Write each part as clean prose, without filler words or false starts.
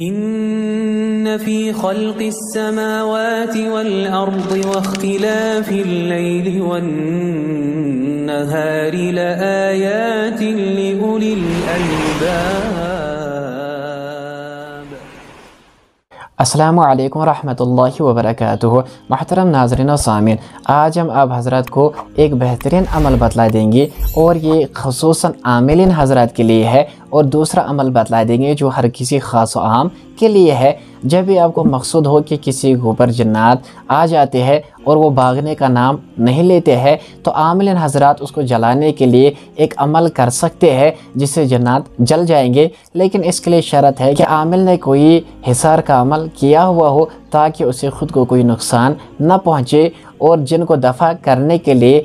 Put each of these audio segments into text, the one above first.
إن في خلق السماوات والأرض واختلاف الليل والنهار لآيات لأولي الألباب۔ अस्सलामु अलैकुम रहमतुल्लाहि व बरकातुहू। महतरम नाज़रीन और सामीन, आज हम आप हज़रात को एक बेहतरीन अमल बतला देंगे और ये ख़ुसूसन आमिलीन हज़रात के लिए है, और दूसरा अमल बतला देंगे जो हर किसी ख़ास व आम के लिए है। जब भी आपको मकसूद हो कि किसी के ऊपर जन्नात आ जाते हैं और वो भागने का नाम नहीं लेते हैं, तो आमिलीन हज़रात उसको जलाने के लिए एक अमल कर सकते हैं जिससे जन्नात जल जाएंगे। लेकिन इसके लिए शर्त है कि आमिल ने कोई हिसार का अमल किया हुआ हो ताकि उसे ख़ुद को कोई नुकसान न पहुँचे। और जिनको दफ़ा करने के लिए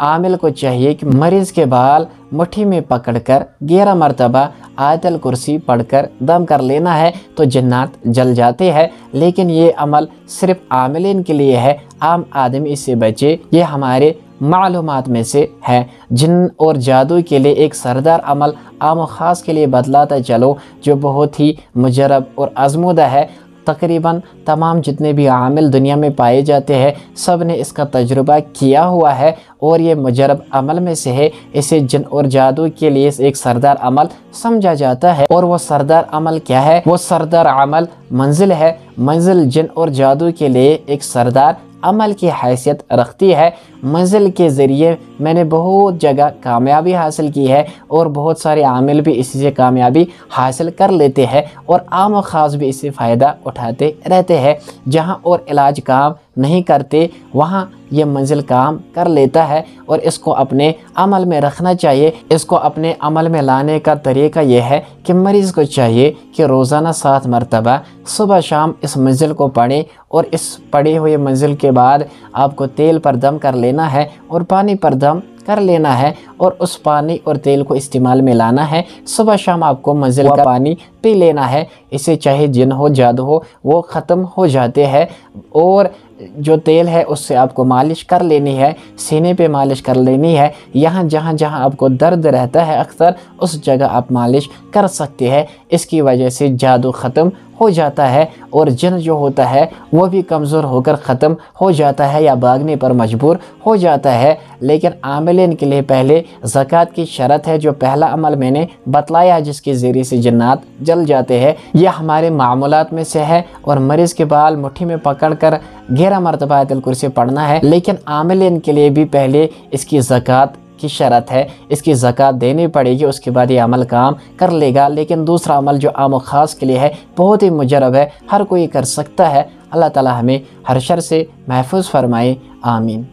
आमिल को चाहिए कि मरीज़ के बाल मुट्ठी में पकड़कर 11 मरतबा आयतल कुर्सी पढ़कर दम कर लेना है, तो जन्नात जल जाते हैं। लेकिन ये अमल सिर्फ आमिलीन के लिए है, आम आदमी इससे बचे। ये हमारे मालूमात में से है। जिन और जादू के लिए एक सरदार अमल आम ख़ास के लिए बतलाता चलो जो बहुत ही मुजरब और आज़मूदा है। तकरीबन तमाम जितने भी आमिल दुनिया में पाए जाते हैं सब ने इसका तजुर्बा किया हुआ है और ये मुजरब अमल में से है। इसे जिन और जादू के लिए एक सरदार अमल समझा जाता है। और वो सरदार अमल क्या है? वो सरदार अमल मंजिल है। मंजिल जिन और जादू के लिए एक सरदार अमल की हैसियत रखती है। मंजिल के ज़रिए मैंने बहुत जगह कामयाबी हासिल की है और बहुत सारे आमिल भी इसी से कामयाबी हासिल कर लेते हैं और आम व ख़ास भी इससे फ़ायदा उठाते रहते हैं। जहां और इलाज काम नहीं करते वहाँ ये मंजिल काम कर लेता है और इसको अपने अमल में रखना चाहिए। इसको अपने अमल में लाने का तरीका यह है कि मरीज़ को चाहिए कि रोज़ाना 7 मरतबा सुबह शाम इस मंजिल को पढ़ें और इस पढ़े हुए मंजिल के बाद आपको तेल पर दम कर लेना है और पानी पर दम कर लेना है और उस पानी और तेल को इस्तेमाल में लाना है। सुबह शाम आपको मंजिल का पानी पी लेना है। इससे चाहे जिन हो जादू हो वो ख़त्म हो जाते हैं। और जो तेल है उससे आपको मालिश कर लेनी है, सीने पे मालिश कर लेनी है। यहाँ जहाँ जहाँ आपको दर्द रहता है अक्सर उस जगह आप मालिश कर सकते हैं। इसकी वजह से जादू ख़त्म हो जाता है और जिन जो होता है वो भी कमज़ोर होकर ख़त्म हो जाता है या भागने पर मजबूर हो जाता है। लेकिन आमिलीन के लिए पहले ज़कात की शर्त है, जो पहला अमल मैंने बतलाया जिसके ज़रिए से जन्नात जल जाते हैं। यह हमारे मामूलात में से है और मरीज़ के बाल मुट्ठी में पकड़कर 11 मरतबा आयतल कुर्सी पढ़ना है। लेकिन आमिलीन के लिए भी पहले इसकी ज़कात की शरत है, इसकी ज़कात देनी पड़ेगी, उसके बाद ये अमल काम कर लेगा। लेकिन दूसरा अमल जो आम व ख़ास के लिए है बहुत ही मुजरब है, हर कोई कर सकता है। अल्लाह ताला हमें हर शर से महफूज फरमाए, आमीन।